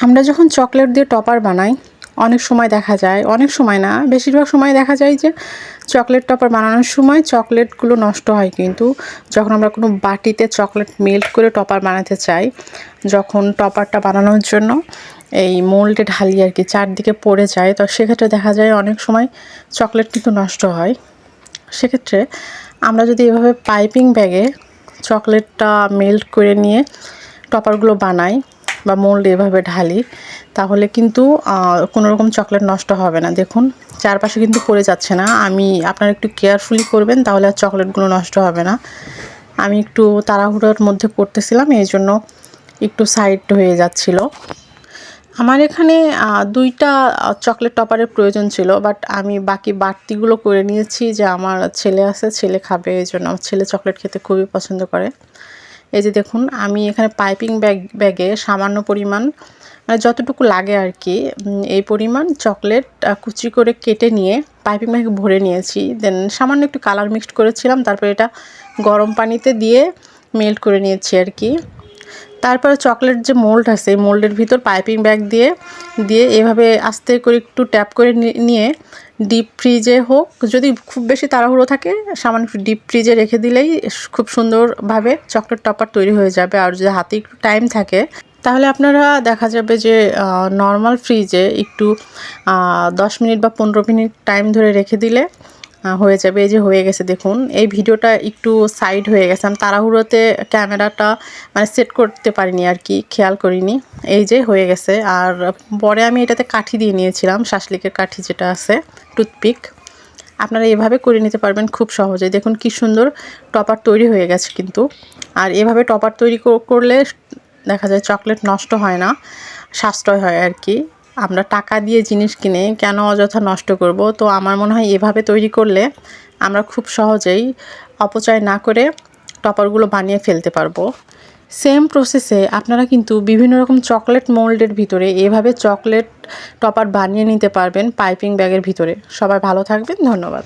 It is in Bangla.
আমরা যখন চকলেট দিয়ে টপার বানাই অনেক সময় দেখা যায়, অনেক সময় না বেশিরভাগ সময় দেখা যায় যে চকলেট টপার বানানোর সময় চকলেটগুলো নষ্ট হয়। কিন্তু যখন আমরা কোনো বাটিতে চকলেট মেল্ট করে টপার বানাতে চাই, যখন টপারটা বানানোর জন্য এই মোল্ডে ঢালি আর কি চারদিকে পড়ে যায়, তো সেক্ষেত্রে দেখা যায় অনেক সময় চকলেট কিন্তু নষ্ট হয়। সেক্ষেত্রে আমরা যদি এভাবে পাইপিং ব্যাগে চকলেটটা মেল্ট করে নিয়ে টপারগুলো বানাই বা মোল্ড এভাবে ঢালি, তাহলে কিন্তু কোনো রকম চকলেট নষ্ট হবে না। দেখুন চারপাশে কিন্তু পড়ে যাচ্ছে না। আপনারা একটু কেয়ারফুলি করবেন, তাহলে আর চকলেটগুলো নষ্ট হবে না। আমি একটু তাড়াহুড়োর মধ্যে করতেছিলাম, এই জন্য একটু সাইড হয়ে যাচ্ছিল। আমার এখানে 2টা চকলেট টপারের প্রয়োজন ছিল, বাট আমি বাকি বাড়তিগুলো করে নিয়েছি। যে আমার ছেলে আছে, ছেলে খাবে, এই জন্য আমার ছেলে চকলেট খেতে খুবই পছন্দ করে। এই যে দেখুন আমি এখানে পাইপিং ব্যাগে সামান্য পরিমাণ, মানে যতটুকু লাগে আর কি, এই পরিমাণ চকলেট কুচি করে কেটে নিয়ে পাইপিং ব্যাগে ভরে নিয়েছি। দেন সামান্য একটু কালার মিক্সড করেছিলাম, তারপরে এটা গরম পানিতে দিয়ে মেল্ট করে নিয়েছি আর কি। তারপরে চকলেট যে মোল্ড আছে, এই মোল্ডের ভিতর পাইপিং ব্যাগ দিয়ে এভাবে আস্তে করে একটু ট্যাপ করে নিয়ে ডিপ ফ্রিজে হোক, যদি খুব বেশি তাড়াহুড়ো থাকে সামান্য একটু ডিপ ফ্রিজে রেখে দিলেই খুব সুন্দরভাবে চকলেট টপার তৈরি হয়ে যাবে। আর যদি হাতে একটু টাইম থাকে তাহলে আপনারা দেখা যাবে যে নর্মাল ফ্রিজে একটু 10 মিনিট বা 15 মিনিট টাইম ধরে রেখে দিলে হয়ে যাবে। এই যে হয়ে গেছে দেখুন। এই ভিডিওটা একটু সাইড হয়ে গেছে, আমি তাড়াহুড়োতে ক্যামেরাটা মানে সেট করতে পারিনি আর কি, খেয়াল করিনি। এই যে হয়ে গেছে। আর পরে আমি এটাতে কাঠি দিয়ে নিয়েছিলাম, শাসলিকের কাঠি যেটা আছে, টুথপিক। আপনারা এভাবে করে নিতে পারবেন খুব সহজে। দেখুন কি সুন্দর টপার তৈরি হয়ে গেছে কিন্তু। আর এভাবে টপার তৈরি করলে দেখা যায় চকলেট নষ্ট হয় না, সাশ্রয় হয় আর কি। আমরা টাকা দিয়ে জিনিস কিনে কেন অযথা নষ্ট করব? তো আমার মনে হয় এভাবে তৈরি করলে আমরা খুব সহজেই অপচয় না করে টপারগুলো বানিয়ে ফেলতে পারবো। সেম প্রসেসে আপনারা কিন্তু বিভিন্ন রকম চকলেট মোল্ডের ভিতরে এভাবে চকলেট টপার বানিয়ে নিতে পারবেন পাইপিং ব্যাগের ভিতরে। সবাই ভালো থাকবেন, ধন্যবাদ।